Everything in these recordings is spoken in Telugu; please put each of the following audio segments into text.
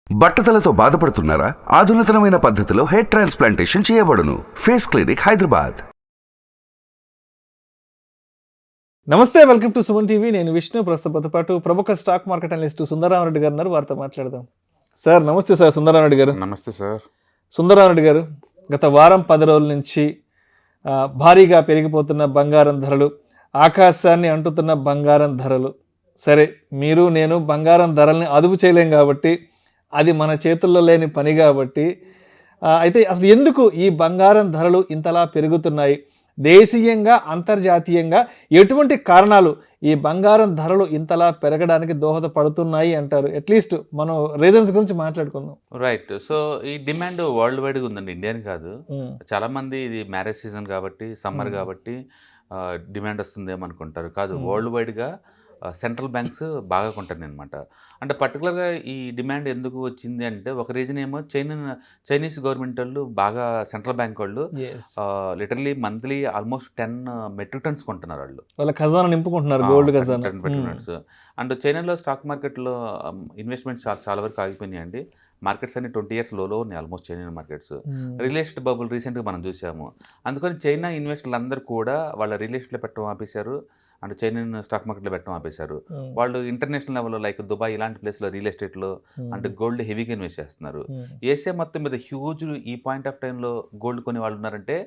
బట్టతలతో బాధపడుతున్నారా? ఆధునితనమైన పద్ధతిలో హెయిర్ ట్రాన్స్ప్లాంటేషన్ చేయబడును. Face clinic, Hyderabad. నమస్తే, వెల్కమ్ టు సుమన్ టీవీ. నేను విష్ణు. ప్రస్తుతంతో పాటు ప్రముఖ స్టాక్ మార్కెట్ అనలిస్ట్ సుందరరామరెడ్డి గారు ఉన్నారు. వారితో మాట్లాడదాం. సార్ నమస్తే. సార్ సుందరరామరెడ్డి గారు. నమస్తే సార్. సుందరరామరెడ్డి గారు, గత వారం 10 రోజుల నుంచి భారీగా పెరిగిపోతున్న బంగారం ధరలు, ఆకాశాన్ని అంటుతున్న బంగారం ధరలు. సరే, మీరు నేను బంగారం ధరల్ని అదుపు చేయలేం కాబట్టి, అది మన చేతుల్లో లేని పని కాబట్టి, అయితే అసలు ఎందుకు ఈ బంగారం ధరలు ఇంతలా పెరుగుతున్నాయి? దేశీయంగా, అంతర్జాతీయంగా ఎటువంటి కారణాలు ఈ బంగారం ధరలు ఇంతలా పెరగడానికి దోహదపడుతున్నాయి అంటారు? అట్లీస్ట్ మనం రీజన్స్ గురించి మాట్లాడుకుందాం. రైట్. సో ఈ డిమాండ్ వరల్డ్ వైడ్గా ఉందండి, ఇండియన్ కాదు. చాలా మంది ఇది మ్యారేజ్ సీజన్ కాబట్టి, సమ్మర్ కాబట్టి డిమాండ్ వస్తుందేమో అనుకుంటారు. కాదు, వరల్డ్ వైడ్గా సెంట్రల్ బ్యాంక్స్ బాగా కొంటాయి అనమాట. అంటే పర్టికులర్గా ఈ డిమాండ్ ఎందుకు వచ్చింది అంటే, ఒక రీజన్ ఏమో చైనీస్ గవర్నమెంట్ వాళ్ళు బాగా, సెంట్రల్ బ్యాంక్ వాళ్ళు literally monthly almost 10 metric tons కొంటున్నారు. వాళ్ళ ఖజానా నింపుకుంటున్నారు, గోల్డ్ ఖజానా. Metric tons. అండ్ చైనాలో స్టాక్ మార్కెట్లో ఇన్వెస్ట్మెంట్స్ చాలా వరకు ఆగిపోయినాయండి. మార్కెట్స్ అన్ని 20 years లోలో ఉన్నాయి almost China markets. Real estate bubble రీసెంట్గా మనం చూసాము. అందుకని చైనా ఇన్వెస్టర్లు అందరూ కూడా వాళ్ళ రియల్ ఎస్టేట్లో పెట్టడం ఆపేశారు, అండ్ చైనా స్టాక్ మార్కెట్లో పెట్టడం ఆపేశారు. వాళ్ళు ఇంటర్నేషనల్ లెవెల్లో లైక్ దుబాయ్ ఇలాంటి ప్లేస్లో రియల్ ఎస్టేట్లో అంటే గోల్డ్ హెవీగా ఇన్వెస్ట్ చేస్తున్నారు. ఏషియా మొత్తం మీద హ్యూజ్ ఈ పాయింట్ ఆఫ్ టైంలో గోల్డ్ కొని వాళ్ళు ఉన్నారంటే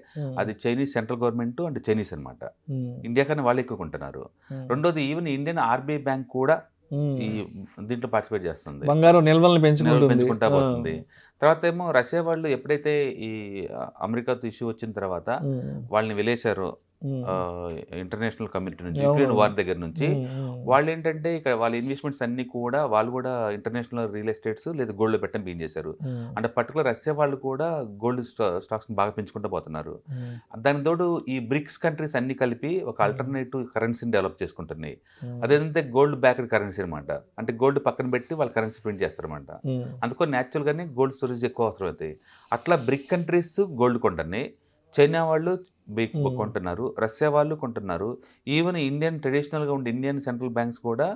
అది Chinese central government and Chinese అనమాట. ఇండియా కన్నా వాళ్ళు ఎక్కువ కొంటున్నారు. రెండోది, ఈవెన్ ఇండియన్ ఆర్బీఐ బ్యాంక్ కూడా ఈ దీంట్లో పార్టిసిపేట్ చేస్తుంది, బంగారం నిల్వలను పెంచుకుంటా పోతుంది. తర్వాత ఏమో రష్యా వాళ్ళు ఎప్పుడైతే ఈ అమెరికాతో ఇష్యూ వచ్చిన తర్వాత వాళ్ళని వెలేశారో ఇంటర్నేషనల్ కమ్యూనిటీ నుంచి, యుక్రెయిన్ వార్ దగ్గర నుంచి, వాళ్ళు ఏంటంటే ఇక్కడ వాళ్ళ ఇన్వెస్ట్మెంట్స్ అన్ని కూడా వాళ్ళు కూడా ఇంటర్నేషనల్ రియల్ ఎస్టేట్స్ లేదా గోల్డ్లో పెట్టడం బిగిన్ చేశారు. అంటే పర్టికులర్ రష్యా వాళ్ళు కూడా గోల్డ్ స్టాక్స్ బాగా పెంచుకుంటూ పోతున్నారు. దాని తోడు ఈ బ్రిక్స్ కంట్రీస్ అన్ని కలిపి ఒక ఆల్టర్నేటివ్ కరెన్సీని డెవలప్ చేసుకుంటున్నాయి. అదేంటే గోల్డ్ బ్యాక్డ్ కరెన్సీ అనమాట. అంటే గోల్డ్ పక్కన పెట్టి వాళ్ళు కరెన్సీ ప్రింట్ చేస్తారనమాట. అందుకని న్యాచురల్గానే గోల్డ్ స్టోరేజ్ ఎక్కువ అవసరం అవుతాయి. అట్లా బ్రిక్ కంట్రీస్ గోల్డ్ కొంటున్నాయి, చైనా వాళ్ళు కొంటున్నారు, రష్యా వాళ్ళు కొంటున్నారు, ఈవెన్ ఇండియన్ ట్రెడిషనల్గా ఉండే ఇండియన్ సెంట్రల్ బ్యాంక్స్ కూడా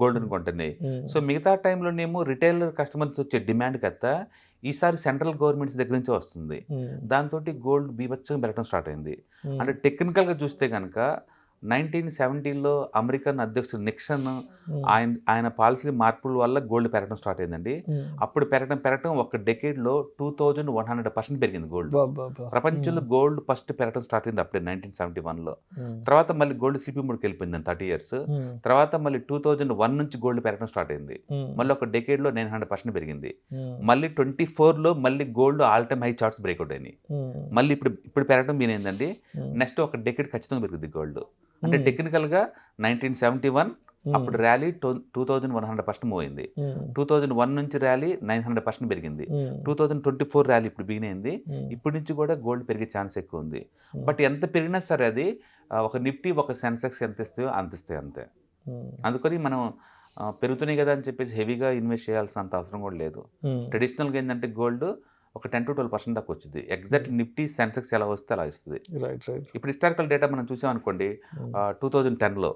గోల్డ్ని కొంటున్నాయి. సో మిగతా టైంలోనేమో రిటైలర్ కస్టమర్స్ వచ్చే డిమాండ్ కత్తా ఈసారి సెంట్రల్ గవర్నమెంట్స్ దగ్గర నుంచి వస్తుంది. దాంతో గోల్డ్ బీభత్సంగా పెరగడం స్టార్ట్ అయింది. అంటే టెక్నికల్గా చూస్తే కనుక 1970లో అమెరికన్ అధ్యక్షుడు నిక్సన్ ఆయన పాలసీ మార్పుల వల్ల గోల్డ్ పెరగడం స్టార్ట్ అయిందండి. అప్పుడు పెరగడం ఒక డెకేడ్లో 2100% పెరిగింది గోల్డ్. ప్రపంచంలో గోల్డ్ ఫస్ట్ పెరగడం స్టార్ట్ అయింది అప్పుడే 1971లో. తర్వాత మళ్ళీ గోల్డ్ స్లీపింగ్ మోడ్కి వెళ్ళిపోయింది 30 years. తర్వాత మళ్ళీ 2001 నుంచి గోల్డ్ పెరగడం స్టార్ట్ అయింది. మళ్ళీ ఒక డెకేడ్లో 900% పెరిగింది. మళ్ళీ 24లో మళ్ళీ gold all time high charts breakout అయినాయి. మళ్ళీ ఇప్పుడు పెరగడం మీనేందండి, నెక్స్ట్ ఒక డెకేడ్ ఖచ్చితంగా పెరుగుతుంది గోల్డ్. అంటే టెక్నికల్గా 1971 అప్పుడు ర్యాలీ 2100% మూవ్ అయింది. 2001 నుంచి ర్యాలీ 900% పెరిగింది. 2024 ర్యాలీ ఇప్పుడు బిగిన్ అయింది. ఇప్పటి నుంచి కూడా గోల్డ్ పెరిగే ఛాన్స్ ఎక్కువ ఉంది. బట్ ఎంత పెరిగినా సరే అది ఒక నిఫ్టీ, ఒక సెన్సెక్స్ ఎంత ఇస్తాయో అంతిస్తాయి అంతే. అందుకని మనం పెరుగుతున్నాయి కదా అని చెప్పేసి హెవీగా ఇన్వెస్ట్ చేయాల్సినంత అవసరం కూడా లేదు. ట్రెడిషనల్గా ఏంటంటే గోల్డ్ ఒక 10 to 12% దాకా వచ్చింది. ఎగ్జాక్ట్ నిఫ్టీ, సెన్సెక్స్ ఎలా వస్తే అలా ఇస్తుంది. ఇప్పుడు హిస్టారికల్ డేటా మనం చూసాం అనుకోండి, 2010లో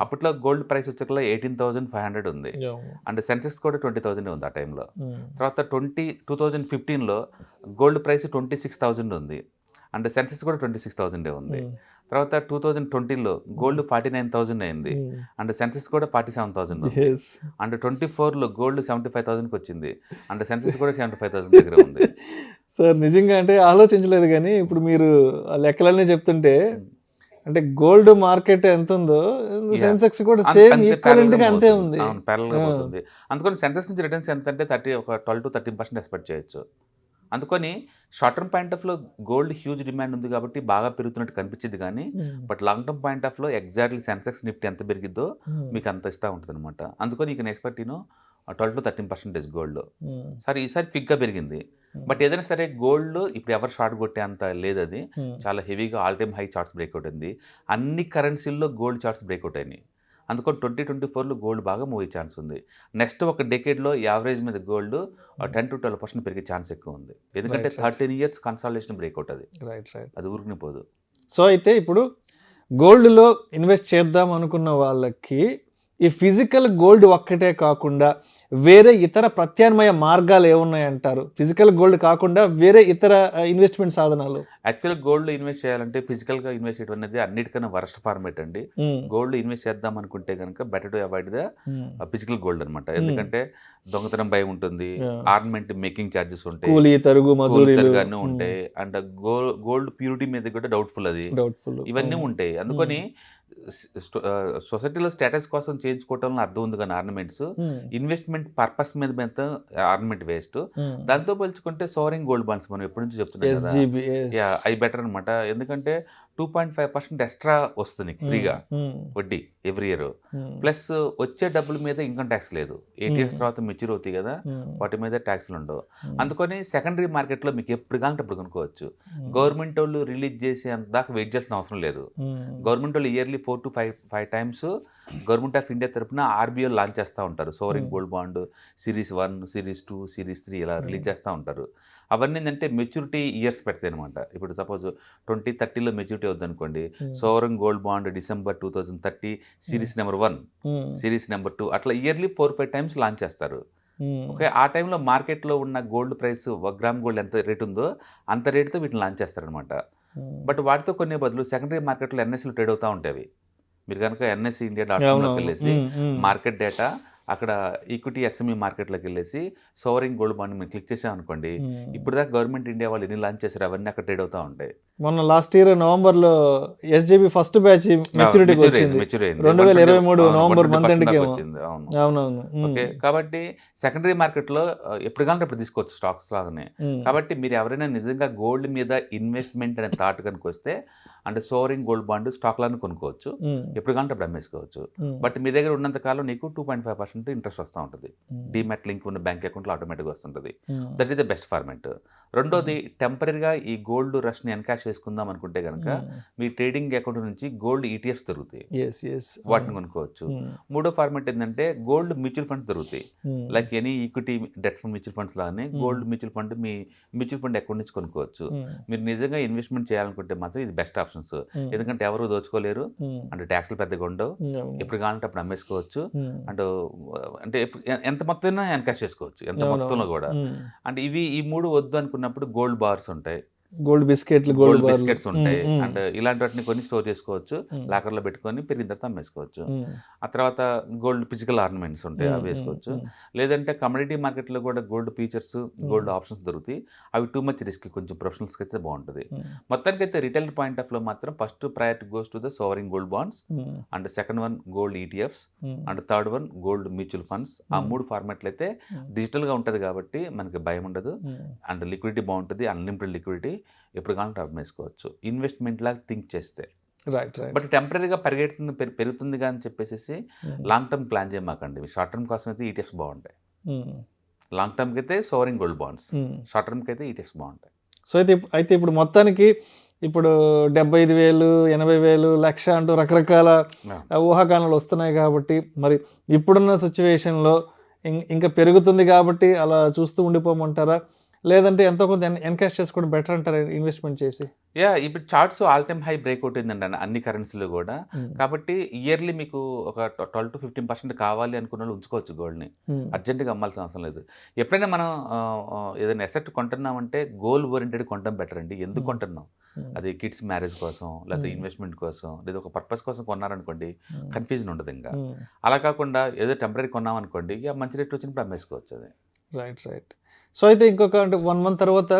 అప్పట్లో గోల్డ్ ప్రైస్ వచ్చేకల్లా 18,500 ఉంది, అండ్ సెన్సెక్స్ కూడా 20,000 ఉంది ఆ టైంలో. తర్వాత 2015లో గోల్డ్ ప్రైస్ 26,000 ఉంది, అండ్ సెన్సెక్స్ కూడా 26,000 ఉంది. తర్వాత 2020లో గోల్డ్ 49,000 అయింది, అండ్ సెన్సెక్స్ కూడా 47,000 ఉంది. అండ్ 24లో గోల్డ్ 75,000కి వచ్చింది, అండ్ సెన్సెక్స్ కూడా 75,000 దగ్గర ఉంది. సార్ నిజంగా అంటే ఆలోచించలేదు, కానీ ఇప్పుడు మీరు లెక్కలన్నీ చెప్తుంటే అంటే గోల్డ్ మార్కెట్ ఎంత ఉందో సెన్సెక్స్ కూడా సేమ్ ఈక్వలెంట్గా అంతే ఉంది, ప్యారలల్గా పోతుంది. అందుకని సెన్సెక్స్ నుంచి రిటర్న్స్ ఎంత అంటే 12 to 13% ఎక్స్పెక్ట్ చేయొచ్చు. అందుకని షార్ట్ టర్మ్ పాయింట్ ఆఫ్లో గోల్డ్ హ్యూజ్ డిమాండ్ ఉంది కాబట్టి బాగా పెరుగుతున్నట్టు కనిపించింది, కానీ బట్ లాంగ్ టర్మ్ పాయింట్ ఆఫ్లో ఎగ్జాక్ట్లీ సెన్సెక్స్ నిఫ్టీ ఎంత పెరిగిద్దో మీకు అంత ఇస్తూ ఉంటుంది అనమాట. అందుకని ఇక ఎక్స్పెక్ట్ 12 to 13% గోల్డ్. సరే ఈసారి పిక్గా పెరిగింది, బట్ ఏదైనా సరే గోల్డ్ ఇప్పుడు ఎవరు షార్ట్ కొట్టే అంత లేదు. అది చాలా హెవీగా all time high charts breakout అయింది. అన్ని కరెన్సీల్లో గోల్డ్ చార్ట్స్ బ్రేక్అవుట్ అయినాయి. అందుకని 2024లో గోల్డ్ బాగా మూవ్ అయ్యే ఛాన్స్ ఉంది. నెక్స్ట్ ఒక డెకేడ్లో యావరేజ్ మీద గోల్డ్ 10 to 12% పెరిగే ఛాన్స్ ఎక్కువ ఉంది. ఎందుకంటే 13 years కన్సాలిడేషన్ బ్రేక్అవుట్ అది. అది ఊరికి పోదు. సో అయితే ఇప్పుడు గోల్డ్లో ఇన్వెస్ట్ చేద్దాం అనుకున్న వాళ్ళకి ఈ ఫిజికల్ గోల్డ్ ఒక్కటే కాకుండా వేరే ఇతర ప్రత్యామ్నాయ మార్గాలు ఏమున్నాయంటారు? ఫిజికల్ గోల్డ్ కాకుండా వేరే ఇతర ఇన్వెస్ట్మెంట్ సాధనాలు. యాక్చువల్ గోల్డ్ ఇన్వెస్ట్ చేయాలంటే ఫిజికల్ గా ఇన్వెస్ట్ చేయడం అనేది అన్నిటికన్నా వరస్ట్ ఫార్మేట్ అండి. గోల్డ్ ఇన్వెస్ట్ చేద్దాం అనుకుంటే కనుక better to avoid the physical gold అనమాట. ఎందుకంటే దొంగతనం భయం ఉంటుంది, ఆర్నమెంట్ మేకింగ్ ఛార్జెస్ ఉంటాయి, కూలీ తరుగు మజూరీలు ఉంటాయి, అండ్ గోల్డ్ ప్యూరిటీ మీద కూడా డౌట్ఫుల్ అది, ఇవన్నీ ఉంటాయి. అందుకని సొసైటీలో స్టేటస్ కోసం చేయించుకోవటంలో అర్థం ఉంది కానీ ఆర్నమెంట్స్ ఇన్వెస్ట్మెంట్ పర్పస్ మీద ఆర్నమెంట్ వేస్ట్. దాంతో పోల్చుకుంటే సోవరింగ్ గోల్డ్ బాండ్స్ మనం ఎప్పటి నుంచి చెప్తున్నాం కదా, అవి బెటర్ అనమాట. ఎందుకంటే 2.5% ఎక్స్ట్రా వస్తుంది ఫ్రీగా వడ్డీ ఎవ్రీ ఇయర్. ప్లస్ వచ్చే డబ్బుల మీద ఇన్కమ్ ట్యాక్స్ లేదు. 8 years తర్వాత మెచ్యూర్ అవుతాయి కదా, వాటి మీద ట్యాక్స్లు ఉండవు. అందుకని సెకండరీ మార్కెట్లో మీకు ఎప్పుడు కావాలంటే అప్పుడు కొనుక్కోవచ్చు. గవర్నమెంట్ వాళ్ళు రిలీజ్ చేసే అంత దాకా వెయిట్ చేయాల్సిన అవసరం లేదు. గవర్నమెంట్ వాళ్ళు yearly 4 to 5 times government of India తరఫున ఆర్బీఐ లాంచ్ చేస్తూ ఉంటారు. Sovereign gold bond series 1, series 2, series 3 ఇలా రిలీజ్ చేస్తూ ఉంటారు. అవన్నీ ఏంటంటే మెచ్యూరిటీ ఇయర్స్ పెడతాయి అనమాట. ఇప్పుడు సపోజ్ 2030లో మెచ్యూరిటీ అవుతుంది అనుకోండి, sovereign gold bond December 2030 series number 1, series number 2 అట్లా ఇయర్లీ 4-5 times లాంచ్ చేస్తారు. ఓకే, ఆ టైంలో మార్కెట్లో ఉన్న గోల్డ్ ప్రైస్ 1 గ్రామ్ గోల్డ్ ఎంత రేట్ ఉందో అంత రేటుతో వీటిని లాంచ్ చేస్తారనమాట. బట్ వాటితో కొనే బదులు సెకండరీ మార్కెట్లో ఎన్ఎస్లు ట్రేడ్ అవుతూ ఉంటాయి. మీరు కనుక NSE.India.comలోకి వెళ్ళేసి మార్కెట్ డేటా, అక్కడ ఈక్విటీ SME మార్కెట్లోకి వెళ్ళేసి సోవరింగ్ గోల్డ్ బాండ్ మీరు క్లిక్ చేసామనుకోండి, ఇప్పుడు దాకా గవర్నమెంట్ ఇండియా వాళ్ళు ఎన్ని లాంచ్ చేశారు అవన్నీ అక్కడ ట్రేడ్ అవుతూ ఉంటాయి. మొన్న లాస్ట్ ఇయర్ నవంబర్లో SJB ఫస్ట్ బ్యాచ్ మెచ్యూరిటీ వచ్చింది 2023 నవంబర్ మంత్ ఎండ్కి వచ్చింది. అవునవును. ఓకే, కాబట్టి సెకండరీ మార్కెట్లో ఎప్పుడు కావాలంటే అప్పుడు తీసుకోవచ్చు స్టాక్స్ లాగానే. కాబట్టి మీరు ఎవరైనా నిజంగా గోల్డ్ మీద ఇన్వెస్ట్మెంట్ అనే థాట్ కనుక వస్తే అంటే సోవరింగ్ గోల్డ్ బాండ్ స్టాక్ లాగా కొనుక్కోవచ్చు, ఎప్పుడు కావాలంటే అప్పుడు అమ్మేసుకోవచ్చు. బట్ మీ దగ్గర ఉన్నంత కాలం నీకు 2.5% ఇంట్రెస్ట్ వస్తూ ఉంటుంది. డీమ్యాట్ లింక్ ఉన్న బ్యాంక్ అకౌంట్లో ఆటోమేటిక్గా వస్తుంటుంది. That is the best format. రెండోది, టెంపరీగా ఈ గోల్డ్ రష్ని ఎన్కాష్ చేసుకుందాం అనుకుంటే కనుక మీ ట్రేడింగ్ అకౌంట్ నుంచి గోల్డ్ ETFs దొరుకుతాయి, వాటిని కొనుక్కోవచ్చు. మూడో ఫార్మేట్ ఏంటంటే గోల్డ్ మ్యూచువల్ ఫండ్స్ దొరుకుతాయి. Like any equity debt fund mutual funds లాగానే గోల్డ్ మ్యూచువల్ ఫండ్ మీ మ్యూచువల్ ఫండ్ అకౌంట్ నుంచి కొనుక్కోవచ్చు. మీరు నిజంగా ఇన్వెస్ట్మెంట్ చేయాలనుకుంటే మాత్రం ఇది బెస్ట్ ఆప్షన్స్. ఎందుకంటే ఎవరు దోచుకోలేరు, అంటే ట్యాక్స్లు పెద్దగా ఉండవు, ఎప్పుడు కావాలంటే అప్పుడు అమ్మేసుకోవచ్చు. అంటే ఎంత మొత్తం ఎన్కాష్ చేసుకోవచ్చు, ఎంత మొత్తంలో కూడా. అంటే ఈ 3 వద్దు అనుకున్నప్పుడు గోల్డ్ బార్స్ ఉంటాయి, గోల్డ్ బిస్కెట్లు, గోల్డ్ బిస్కెట్స్ ఉంటాయి. అండ్ ఇలాంటి వాటిని కొన్ని స్టోర్ చేసుకోవచ్చు, లాకర్లో పెట్టుకొని పెరిగిన తర్వాత అమ్మేసుకోవచ్చు. ఆ తర్వాత గోల్డ్ ఫిజికల్ ఆర్నమెంట్స్ ఉంటాయి, అవి వేసుకోవచ్చు. లేదంటే కమోడిటీ మార్కెట్లో కూడా గోల్డ్ ఫీచర్స్, గోల్డ్ ఆప్షన్స్ దొరుకుతాయి. అవి టూ మచ్ రిస్క్, కొంచెం ప్రొఫెషనల్స్కి అయితే బాగుంటుంది. మొత్తానికి అయితే రిటైల్ పాయింట్ ఆఫ్ లో మాత్రం first priority goes to the sovereign gold bonds, and second one gold ETFs, and third one gold mutual funds. ఆ 3 ఫార్మాట్లు అయితే డిజిటల్గా ఉంటుంది కాబట్టి మనకి భయం ఉండదు, అండ్ లిక్విడిటీ బాగుంటుంది, అన్లిమిటెడ్ లిక్విడిటీ, ఎప్పుడు కావాలంటే అమ్మేసుకోవచ్చు ఇన్వెస్ట్మెంట్ లాగా థింక్ చేస్తే. బట్ టెంపరీగా పెరుగుతుంది అని చెప్పేసి లాంగ్ టర్మ్ ప్లాన్ చేయమాకండి. షార్ట్ టర్మ్ కోసం అయితే ETFs బాగుంటాయి, లాంగ్ టర్మ్కి అయితే సోవరింగ్ గోల్డ్ బాండ్స్, షార్ట్ టర్మ్కి అయితే ETFs బాగుంటాయి. సో అయితే ఇప్పుడు మొత్తానికి ఇప్పుడు 75,000, 80,000, లక్ష అంటూ రకరకాల ఊహాగానాలు వస్తున్నాయి కాబట్టి మరి ఇప్పుడున్న సిచ్యువేషన్లో ఇంకా పెరుగుతుంది కాబట్టి అలా చూస్తూ ఉండిపోమంటారా, లేదంటే ఎంతో కొంత ఎన్కాష్ చేసుకోవడం బెటర్ అంటారా ఇన్వెస్ట్మెంట్ చేసి? ఇప్పుడు charts all time high breakout అయిందండి అన్ని కరెన్సీలో కూడా. కాబట్టి ఇయర్లీ మీకు ఒక 12 to 15% కావాలి అనుకున్న వాళ్ళు ఉంచుకోవచ్చు గోల్డ్ని, అర్జెంటుగా అమ్మాల్సిన అవసరం లేదు. ఎప్పుడైనా మనం ఏదైనా ఎసెట్ కొంటున్నామంటే గోల్ ఓరియంటెడ్ కొనడం బెటర్ అండి. ఎందుకు కొంటున్నాం, అది కిడ్స్ మ్యారేజ్ కోసం, లేకపోతే ఇన్వెస్ట్మెంట్ కోసం, లేదా ఒక పర్పస్ కోసం కొన్నారనుకోండి, కన్ఫ్యూజన్ ఉండదు. ఇంకా అలా కాకుండా ఏదో టెంపరీ కొన్నాం అనుకోండి, ఇక మంచి రేట్ వచ్చినప్పుడు అమ్మేసుకోవచ్చు. అది రైట్. సో అయితే ఇంకొక అంటే 1 month తర్వాత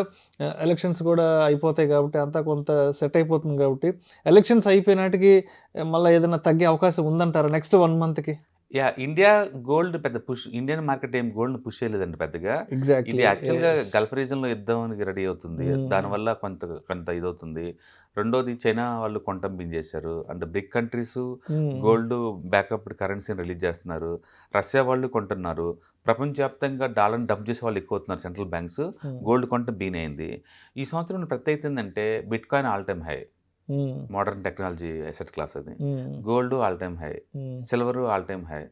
ఎలక్షన్స్ కూడా అయిపోతాయి కాబట్టి అంతా కొంత సెట్ అయిపోతుంది కాబట్టి ఎలక్షన్స్ అయిపోయినాటికి మళ్ళీ ఏదైనా తగ్గే అవకాశం ఉందంటారా నెక్స్ట్ 1 monthకి? ఇండియా గోల్డ్ పెద్ద పుష్, ఇండియన్ మార్కెట్ ఏం గోల్డ్ పుష్ చేయలేదండి పెద్దగా. ఇది యాక్చువల్గా గల్ఫ్ రీజన్లో యుద్ధానికి రెడీ అవుతుంది, దానివల్ల కొంత ఇదవుతుంది. రెండోది చైనా వాళ్ళు కొంటం చేశారు, అంటే బ్రిక్ కంట్రీస్ గోల్డ్ బ్యాకప్ కరెన్సీని రిలీజ్ చేస్తున్నారు. రష్యా వాళ్ళు కొంటున్నారు, ప్రపంచవ్యాప్తంగా డాలర్ని డంప్ చేసే వాళ్ళు ఎక్కువ అవుతున్నారు సెంట్రల్ బ్యాంక్స్. గోల్డ్ కొంటం బీన్ అయింది. ఈ సంవత్సరం ప్రత్యేకత ఏంటంటే bitcoin all time high, modern technology asset class అది. Gold all time high, silver all time high,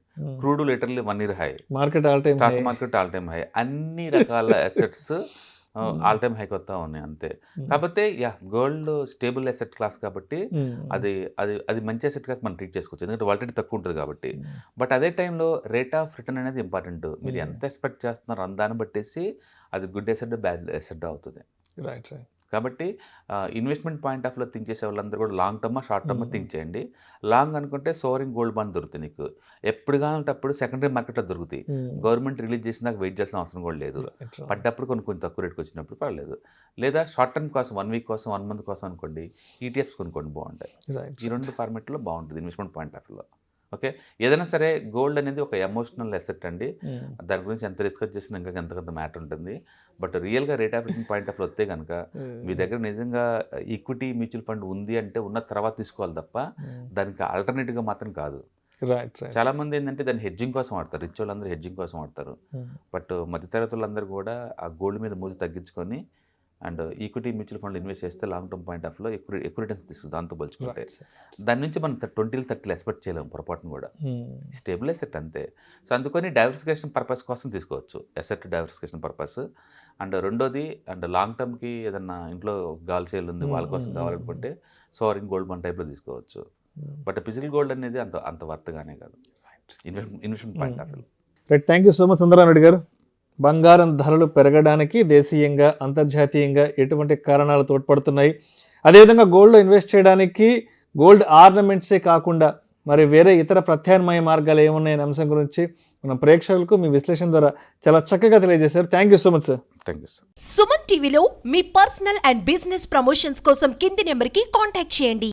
crude literally 1 year high, market all time, stock market all time high. అన్ని రకాల అసెట్స్ ఆల్ టైమ్ హైక్ వస్తూ ఉన్నాయి అంతే. కాకపోతే గోల్డ్ స్టేబుల్ అసెట్ క్లాస్ కాబట్టి అది అది అది మంచి అసెట్గా మనం ట్రీట్ చేసుకోవచ్చు, ఎందుకంటే వాలిడిటీ తక్కువ ఉంటుంది కాబట్టి. బట్ అదే టైంలో రేట్ ఆఫ్ రిటర్న్ అనేది ఇంపార్టెంట్. మీరు ఎంత ఎక్స్పెక్ట్ చేస్తున్నారో దాన్ని బట్టేసి అది గుడ్ అసెట్ బ్యాడ్ అసెట్ అవుతుంది. Right right. కాబట్టి ఇన్వెస్ట్మెంట్ పాయింట్ ఆఫ్ లో థింక్ చేసే వాళ్ళందరూ కూడా long term short term think చేయండి. లాంగ్ అనుకుంటే సోరింగ్ గోల్డ్ బాండ్ దొరుకుతాయి నీకు, ఎప్పుడు కావాలంటే అప్పుడు సెకండరీ మార్కెట్లో దొరుకుతాయి. గవర్నమెంట్ రిలీజ్ చేసిన దాకా వెయిట్ చేయాల్సిన అవసరం కూడా లేదు. పడ్డప్పుడు కొంచెం తక్కువ రేట్కి వచ్చినప్పుడు పర్లేదు. లేదా షార్ట్ టర్మ్ కోసం 1 వీక్ కోసం 1 మంత్ కోసం అనుకోండి, ఈటీఎఫ్స్ కొనుక్కోండి, బాగుంటాయి. ఈ 2 ఫార్మెట్లో బాగుంటుంది ఇన్వెస్ట్మెంట్ పాయింట్ ఆఫ్ వ్యూలో. ఓకే, ఏదైనా సరే గోల్డ్ అనేది ఒక ఎమోషనల్ అసెట్ అండి. దాని గురించి ఎంత రిస్క్ చేసినా ఇంకా ఎంతకంత మ్యాటర్ ఉంటుంది. బట్ రియల్గా rate of return point of వస్తే కనుక మీ దగ్గర నిజంగా ఈక్విటీ మ్యూచువల్ ఫండ్ ఉంది అంటే ఉన్న తర్వాత తీసుకోవాలి తప్ప దానికి ఆల్టర్నేటివ్గా మాత్రం కాదు. చాలా మంది ఏంటంటే దాన్ని హెడ్జింగ్ కోసం వాడతారు, రిచ్ వాళ్ళందరూ హెడ్జింగ్ కోసం వాడతారు. బట్ మధ్యతరగతి వాళ్ళందరూ కూడా ఆ గోల్డ్ మీద మూసి తగ్గించుకొని and equity mutual fund invest చేస్తే లాంగ్ టర్మ్ పాయింట్ ఆఫ్లో ఎక్కువ రిటర్న్స్ తీస్తుంది. దాంతో పోల్చుకుంటే దాని నుంచి మనం 20-30 ఎక్స్పెక్ట్ చేయలేము పొరపాటును కూడా. స్టేబుల్ అసెట్ అంతే. సో అందుకని డైవర్సిఫికేషన్ పర్పస్ కోసం తీసుకోవచ్చు, అసెట్ డైవర్సిఫికేషన్ పర్పస్. అండ్ రెండోది అండ్ లాంగ్ టర్మ్కి ఏదన్నా ఇంట్లో గాల్ సేల్ ఉంది వాళ్ళ కోసం కావాలనుకుంటే సోరింగ్ గోల్డ్ బాండ్ టైప్లో తీసుకోవచ్చు. బట్ ఫిజికల్ గోల్డ్ అనేది అంత వర్త్గానే కాదు investment point of view. Right, thank you so much Sundararam Reddy గారు. బంగారం ధరలు పెరగడానికి దేశీయంగా అంతర్జాతీయంగా ఎటువంటి కారణాలు తోడ్పడుతున్నాయి, అదేవిధంగా గోల్డ్లో ఇన్వెస్ట్ చేయడానికి గోల్డ్ ఆర్నమెంట్సే కాకుండా మరి వేరే ఇతర ప్రత్యామ్నాయ మార్గాలు ఏమున్నాయనే అంశం గురించి మన ప్రేక్షకులకు మీ విశ్లేషణ ద్వారా చాలా చక్కగా తెలియజేశారు. Thank you so much sir. Thank you sir. Suman టీవీలో మీ పర్సనల్ అండ్ బిజినెస్ ప్రమోషన్స్ కోసం కింది నెంబర్కి కాంటాక్ట్ చేయండి.